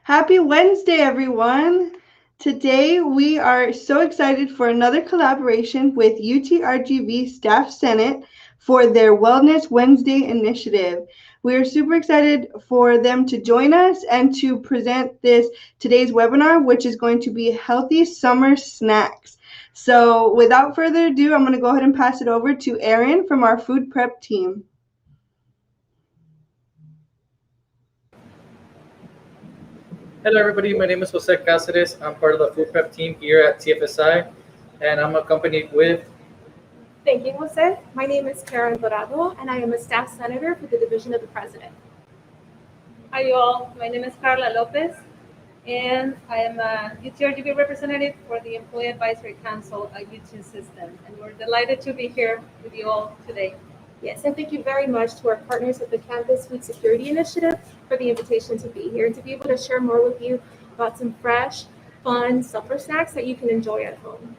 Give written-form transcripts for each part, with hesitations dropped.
Happy Wednesday, everyone. Today, we are so excited for another collaboration with UTRGV Staff Senate for their Wellness Wednesday initiative. We are super excited for them to join us and to present today's webinar, which is going to be healthy summer snacks. So without further ado, I'm going to go ahead and pass it over to Erin from our food prep team. Hello, everybody. My name is Jose Cáceres. I'm part of the food prep team here at TFSI, and I'm accompanied with. Thank you, Jose. My name is Karen Dorado, and I am a staff senator for the Division of the President. Hi, you all. My name is Carla Lopez, and I am a UTRGV representative for the Employee Advisory Council at UT System, and we're delighted to be here with you all today. Yes, and thank you very much to our partners at the Campus Food Security Initiative for the invitation to be here and to be able to share more with you about some fresh, fun summer snacks that you can enjoy at home.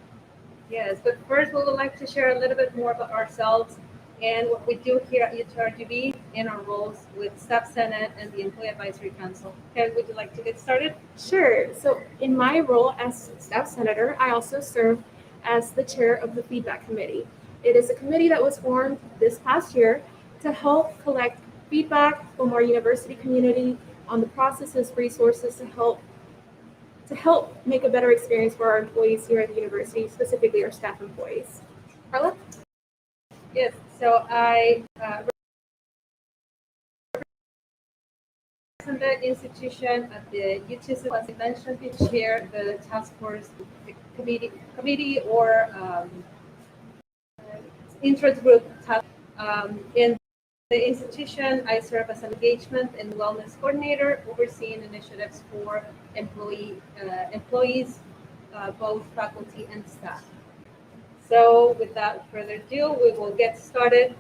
Yes, but first we would like to share a little bit more about ourselves and what we do here at UTRGV in our roles with Staff Senate and the Employee Advisory Council. Karen, would you like to get started? Sure. So in my role as staff senator, I also serve as the chair of the feedback committee. It is a committee that was formed this past year to help collect feedback from our university community on the processes, resources to help make a better experience for our employees here at the university, specifically our staff employees. Carla? Yes, so I represent the institution at the UT System. As I mentioned, we chair the task force committee or interest group task. In the institution, I serve as an engagement and wellness coordinator, overseeing initiatives for employees, both faculty and staff. So without further ado, we will get started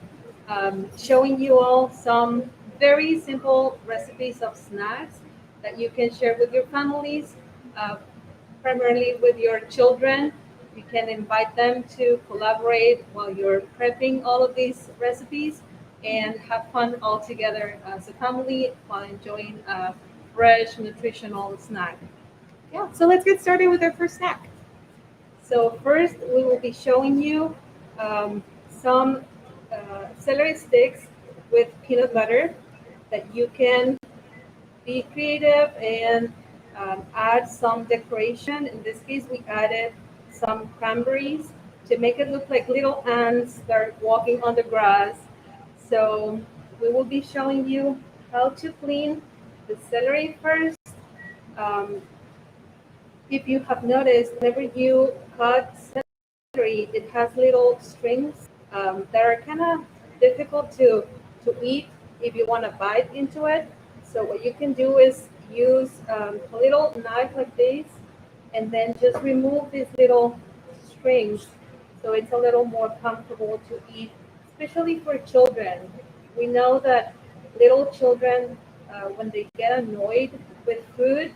showing you all some very simple recipes of snacks that you can share with your families, primarily with your children. You can invite them to collaborate while you're prepping all of these recipes and have fun all together as a family while enjoying a fresh, nutritional snack. Yeah, so let's get started with our first snack. So first, we will be showing you some celery sticks with peanut butter that you can be creative and add some decoration. In this case, we added some cranberries to make it look like little ants that are walking on the grass. So we will be showing you how to clean the celery first. If you have noticed, whenever you cut celery, it has little strings that are kind of difficult to eat if you want to bite into it. So what you can do is use a little knife like this and then just remove these little strings so it's a little more comfortable to eat, especially for children. We know that little children, when they get annoyed with food,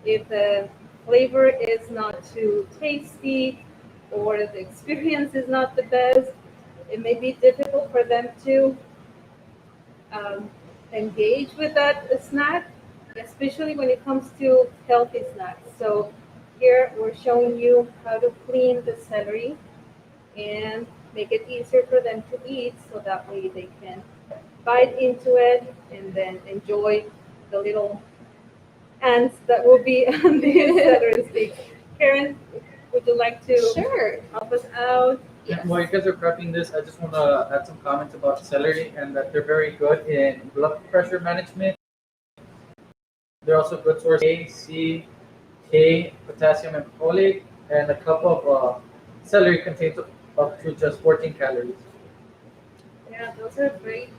if the flavor is not too tasty or the experience is not the best, it may be difficult for them to engage with that snack, especially when it comes to healthy snacks. So here we're showing you how to clean the celery and make it easier for them to eat so that way they can bite into it and then enjoy the little ants that will be on the celery stick. Karen, would you like to help us out? Yes. While you guys are prepping this, I just want to add some comments about celery and that they're very good in blood pressure management. They're also good source A, C, K, potassium, and folate. And a cup of celery contains up to just 14 calories. Yeah, those are great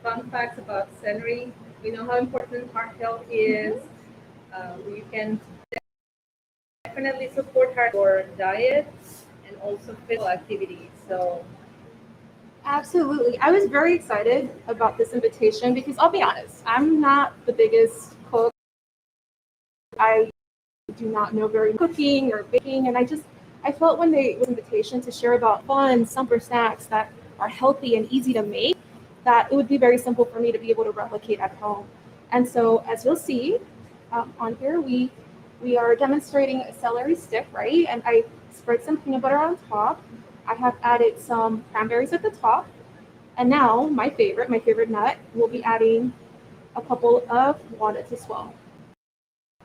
fun facts about celery. We know how important heart health is. You can definitely support your diet and also physical activity. So Absolutely. I was very excited about this invitation because I'll be honest, I'm not the biggest cook. I do not know very much cooking or baking, and I felt when they was an invitation to share about fun summer snacks that are healthy and easy to make, that it would be very simple for me to be able to replicate at home. And so as you'll see, on here, we are demonstrating a celery stick, right? And I spread some peanut butter on top. I have added some cranberries at the top. And now my favorite nut, we'll be adding a couple of walnuts as well.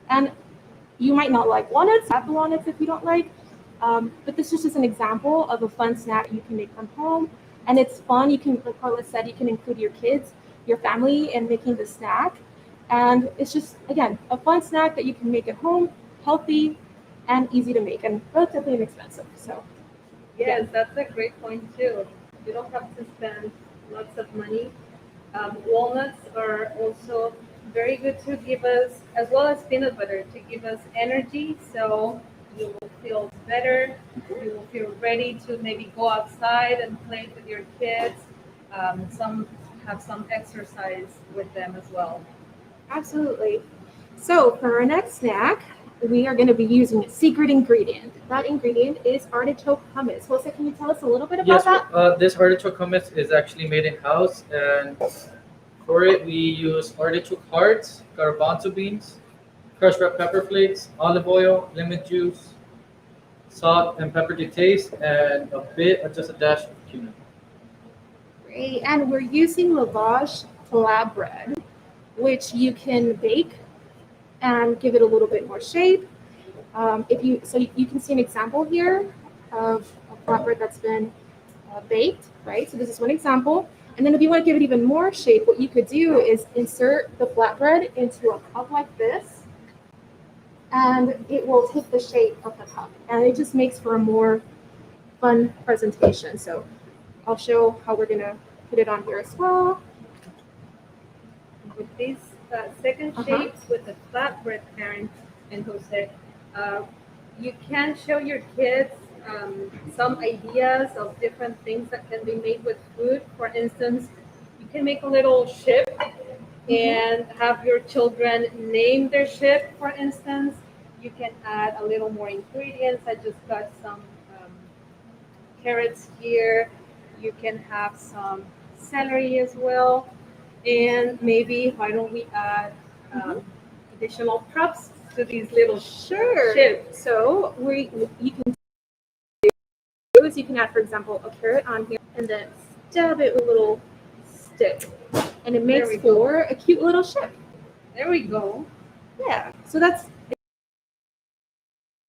And you might not like walnuts, add the walnuts if you don't like. But this is just an example of a fun snack you can make from home. And it's fun. You can, like Carla said, you can include your kids, your family in making the snack. And it's just, again, a fun snack that you can make at home, healthy and easy to make and relatively inexpensive. So, Yes, that's a great point too. You don't have to spend lots of money. Walnuts are also very good to give us, as well as peanut butter, to give us energy. So you will feel better. You will feel ready to maybe go outside and play with your kids. Some have some exercise with them as well. absolutely. So, for our next snack, we are going to be using a secret ingredient. That ingredient is artichoke hummus. Jose, can you tell us a little bit about Yes, that? this artichoke hummus is actually made in house, and for it we use artichoke hearts, garbanzo beans, crushed red pepper flakes, olive oil, lemon juice, salt and pepper to taste, and just a dash of cumin. Great. And we're using lavage flatbread, which you can bake and give it a little bit more shape. If you so you can see an example here of a flatbread that's been baked, right? So this is one example. And then if you want to give it even more shape, what you could do is insert the flatbread into a cup like this, and it will take the shape of the cup. And it just makes for a more fun presentation. So I'll show how we're gonna put it on here as well. With these second Uh-huh. shapes with the flatbread, Karen and Jose, uh, you can show your kids some ideas of different things that can be made with food. For instance, you can make a little ship and have your children name their ship, for instance. You can add a little more ingredients. I just got some carrots here. You can have some celery as well. And maybe why don't we add additional props to these little Sure. ships? So you can do is you can add, for example, a carrot on here and then stab it with a little stick, and it makes we go. for a cute little ship. There we go. Yeah. So that's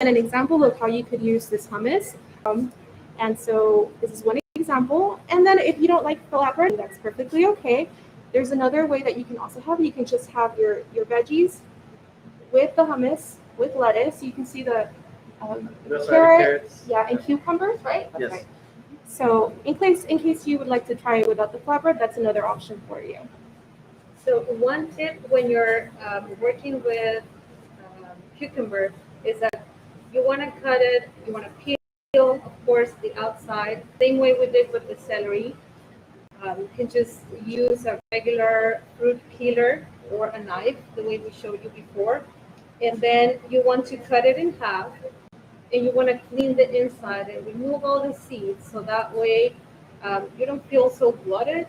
an example of how you could use this hummus. And so this is one example. And then if you don't like flatbread, that's perfectly okay. There's another way that you can also have it. You can just have your veggies with the hummus with lettuce. You can see the Those are the carrot, carrots. yeah, and cucumbers, right? That's Yes. right. So in case you would like to try it without the flatbread, that's another option for you. So one tip when you're working with cucumber is that you want to cut it, you want to peel, of course, the outside. Same way we did with the celery. You can just use a regular fruit peeler or a knife, the way we showed you before. And then you want to cut it in half, and you want to clean the inside and remove all the seeds, so that way you don't feel so bloated,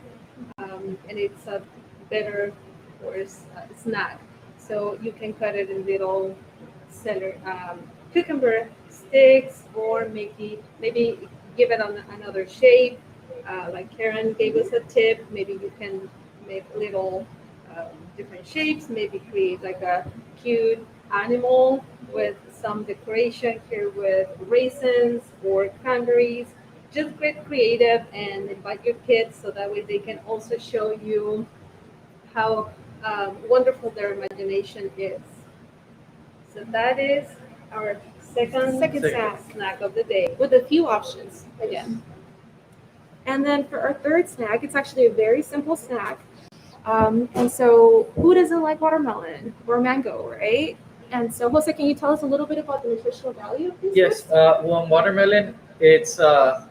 and it's a better, of course, snack. So you can cut it in little celery, cucumber sticks, or maybe give it another shape. Like Karen gave us a tip, maybe you can make little different shapes, maybe create like a cute animal with some decoration here with raisins or cranberries. Just get creative and invite your kids so that way they can also show you how wonderful their imagination is. So that is our second Second snack of the day. with a few options again. And then for our third snack, it's actually a very simple snack. And so who doesn't like watermelon or mango, right? And so Jose, can you tell us a little bit about the nutritional value of these Yes, fruits? well, watermelon, it's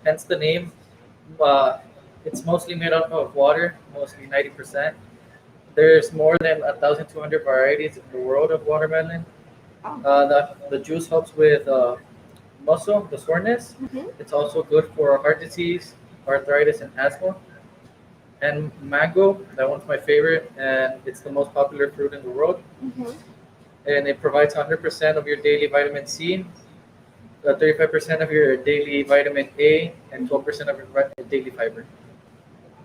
hence the name. Uh, it's mostly made up of water, mostly 90%. There's more than 1,200 varieties in the world of watermelon. Oh. The juice helps with muscle, the soreness. Mm-hmm. It's also good for heart disease, arthritis, and asthma. And mango, that one's my favorite, and it's the most popular fruit in the world. Mm-hmm. and it provides 100% of your daily vitamin C, 35% of your daily vitamin A, and 12% of your daily fiber.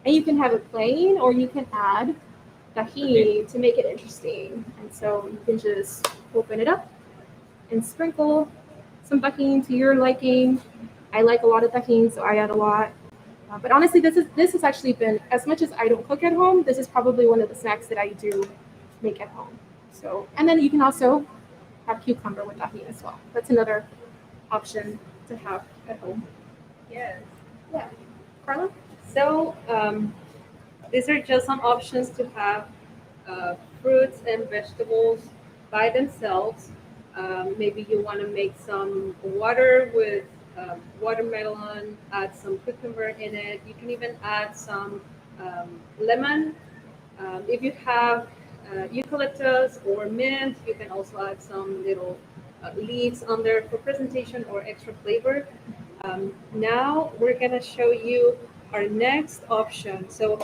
And you can have it plain, or you can add tahini to make it interesting. And so you can just open it up and sprinkle some tahini to your liking. I like a lot of tahini, so I add a lot. But honestly, this has actually been, as much as I don't cook at home, this is probably one of the snacks that I do make at home. So, and then you can also have cucumber with tahini as well. That's another option to have at home. Yes. Yeah, Carla. So these are just some options to have fruits and vegetables by themselves. Maybe you want to make some water with watermelon, add some cucumber in it. You can even add some lemon. If you have eucalyptus or mint, you can also add some little leaves on there for presentation or extra flavor. Now we're going to show you our next option. So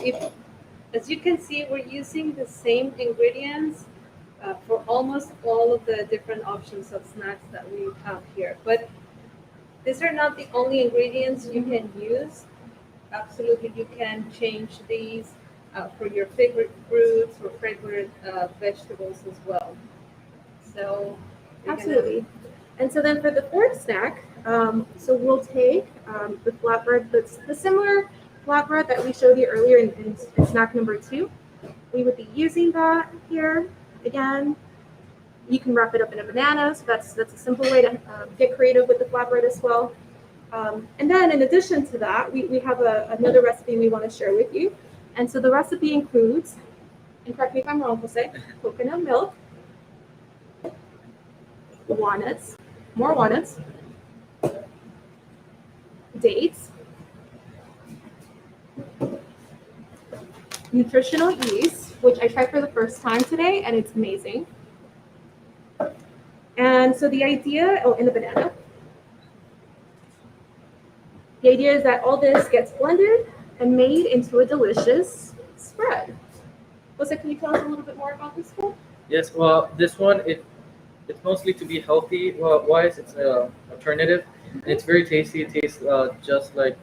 as you can see, we're using the same ingredients for almost all of the different options of snacks that we have here. But these are not the only ingredients you can use. Absolutely, you can change these for your favorite fruits or favorite vegetables as well. So Absolutely. And so then for the fourth snack, so we'll take the flatbread, that's the similar flatbread that we showed you earlier in snack number 2. We would be using that here. Again, you can wrap it up in a banana, so that's a simple way to get creative with the flatbread as well. And then in addition to that, we have another recipe we want to share with you. And so the recipe includes, and correct me if I'm wrong, Jose, coconut milk, walnuts, more walnuts, dates, nutritional yeast, which I tried for the first time today, and it's amazing. And so the idea, in the banana, the idea is that all this gets blended and made into a delicious spread. Jose, can you tell us a little bit more about this one? Yes, well, this one it's mostly to be healthy wise. It's an alternative. And it's very tasty. It tastes just like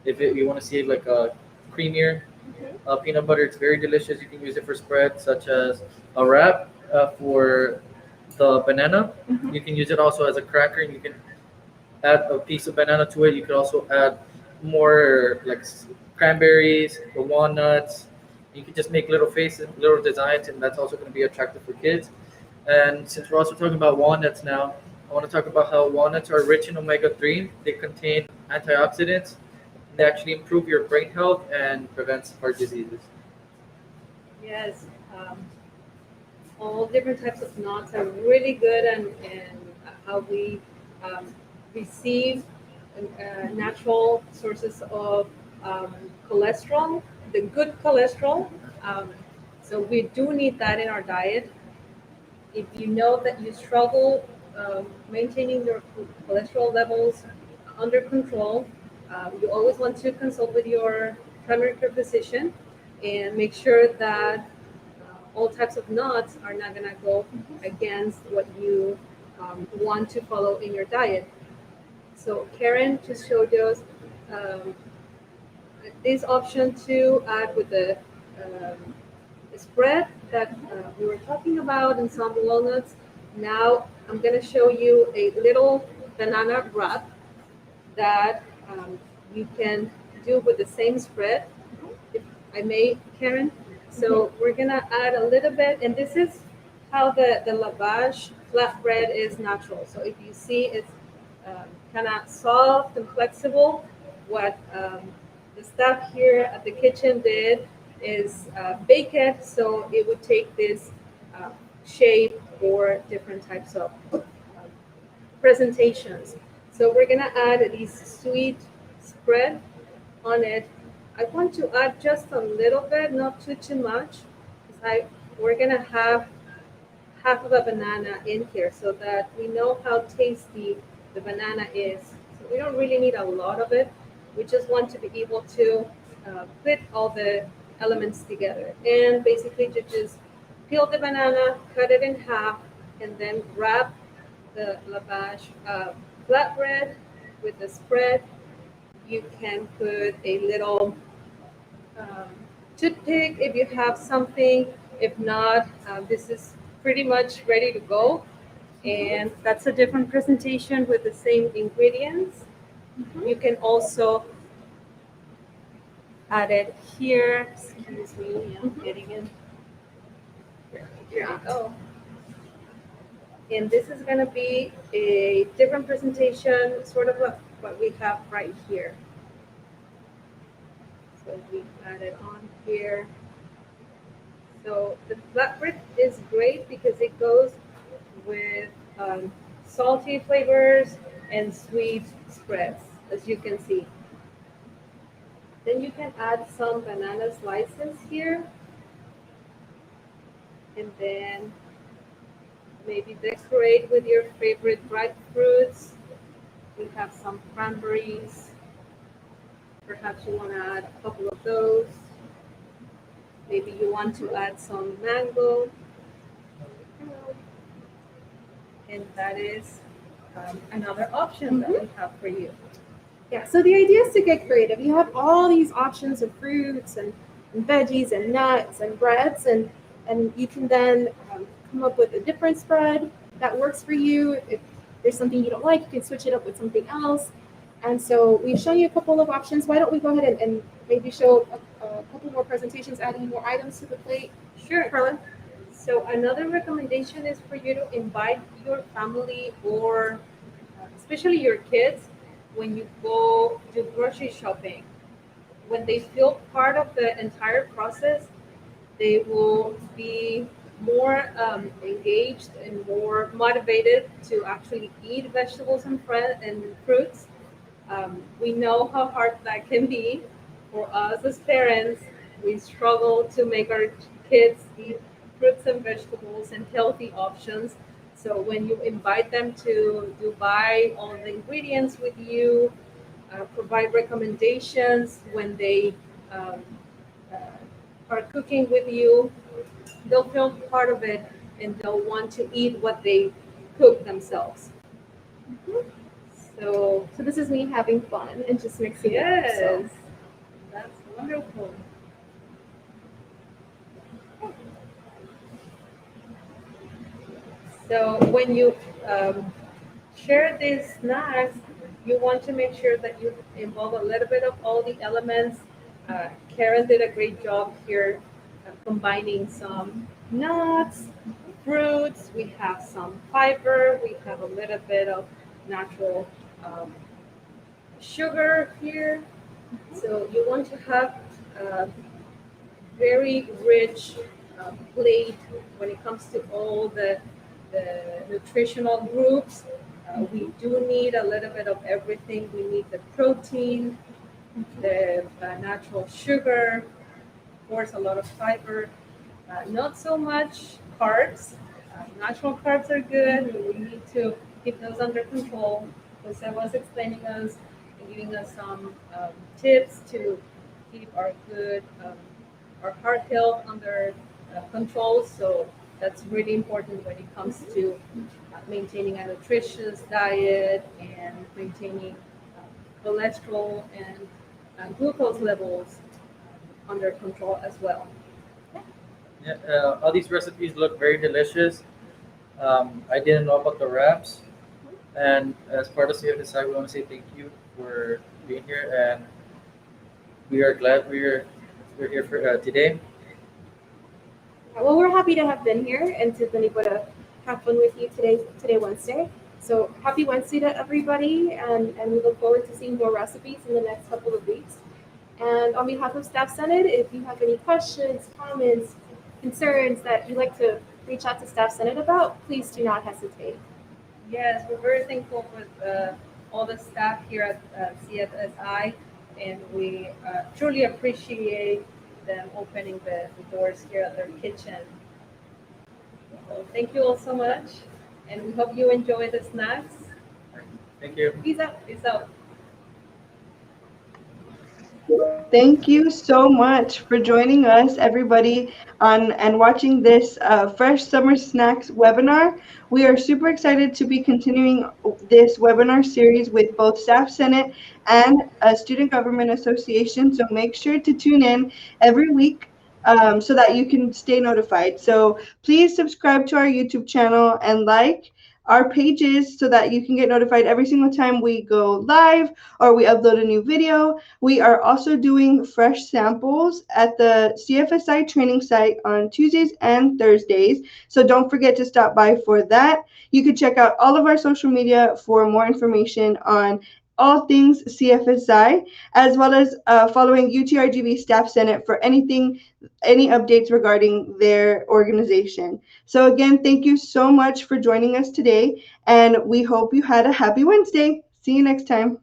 you want to see like a creamier peanut butter. It's very delicious. You can use it for spreads such as a wrap for the banana. Mhm. You can use it also as a cracker, and you can add a piece of banana to it. You could also add more like cranberries or walnuts. You can just make little faces, little designs, and that's also going to be attractive for kids. And since we're also talking about walnuts now, I want to talk about how walnuts are rich in omega-3. They contain antioxidants. They actually improve your brain health and prevents heart diseases. yes, all different types of nuts are really good and how we um, receive natural sources of cholesterol, the good cholesterol. Um, so we do need that in our diet. If you know that you struggle maintaining your cholesterol levels under control, you always want to consult with your primary care physician and make sure that all types of nuts are not going to go against what you want to follow in your diet. So Karen just showed us um, this option to add with the spread that we were talking about and some walnuts. Now I'm going to show you a little banana wrap that you can do with the same spread, if I may, Karen. So we're going to add a little bit, and this is how the lavage flatbread is natural. So if you see it's kind of soft and flexible, what the staff here at the kitchen did is bake it so it would take this shape for different types of presentations. So we're gonna add these sweet spread on it. I want to add just a little bit, not too much. We're gonna have half of a banana in here so that we know how tasty the banana is. So we don't really need a lot of it. We just want to be able to put all the elements together. And basically to just peel the banana, cut it in half, and then wrap the lavash flatbread with the spread. You can put a little um, toothpick if you have something. If not, this is pretty much ready to go. And that's a different presentation with the same ingredients. You can also add it here. Excuse me, I'm getting it. Here we go. And this is going to be a different presentation, sort of like what we have right here. So we add it on here. So the flatbread is great because it goes with salty flavors and sweet spreads, as you can see. Then you can add some banana slices here. And then maybe decorate with your favorite dried fruits. We have some cranberries. Perhaps you want to add a couple of those. Maybe you want to add some mango. And that is another option that we have for you. Yeah, so the idea is to get creative. You have all these options of fruits and veggies and nuts and breads, and you can then come up with a different spread that works for you. If there's something you don't like, you can switch it up with something else. And so we've shown you a couple of options. Why don't we go ahead and maybe show a couple more presentations, adding more items to the plate? Sure. Carla? So another recommendation is for you to invite your family or especially your kids when you go do grocery shopping. When they feel part of the entire process, they will be more engaged and more motivated to actually eat vegetables and fruits. We know how hard that can be for us as parents. We struggle to make our kids eat fruits and vegetables and healthy options. So when you invite them to buy all the ingredients with you, provide recommendations when they um, uh, are cooking with you, they'll feel part of it and they'll want to eat what they cook themselves. So this is me having fun and just mixing it up. yes, that's wonderful. So when you share these snacks, you want to make sure that you involve a little bit of all the elements. Karen did a great job here combining some nuts, fruits. We have some fiber. We have a little bit of natural sugar here. So you want to have a very rich plate when it comes to all the nutritional groups. We do need a little bit of everything. We need the protein, the natural sugar, of course, a lot of fiber, not so much carbs. Natural carbs are good. We need to keep those under control. Jose was explaining us and giving us some tips to keep our good, our heart health under control. So that's really important when it comes to maintaining a nutritious diet and maintaining cholesterol and glucose levels under control as well. Yeah, all these recipes look very delicious. I didn't know about the wraps, and as part of CFSI, we want to say thank you for being here, and we are glad we're here for today. Well, we're happy to have been here and to been able to have fun with you today Wednesday. So happy Wednesday to everybody, and we look forward to seeing more recipes in the next couple of weeks. And on behalf of Staff Senate, if you have any questions, comments, concerns that you'd like to reach out to Staff Senate about, please do not hesitate. Yes, we're very thankful for all the staff here at CFSI, and we truly appreciate them opening the doors here at their kitchen. So thank you all so much, and we hope you enjoy the snacks. Thank you. Peace out. Peace out. Thank you so much for joining us, everybody, on and watching this Fresh Summer Snacks webinar. We are super excited to be continuing this webinar series with both Staff Senate and Student Government Association. So make sure to tune in every week so that you can stay notified. So please subscribe to our YouTube channel and like our pages so that you can get notified every single time we go live or we upload a new video. We are also doing fresh samples at the CFSI training site on Tuesdays and Thursdays. So don't forget to stop by for that. You can check out all of our social media for more information on all things CFSI, as well as following UTRGV Staff Senate for any updates regarding their organization. So again, thank you so much for joining us today, and we hope you had a happy Wednesday. See you next time.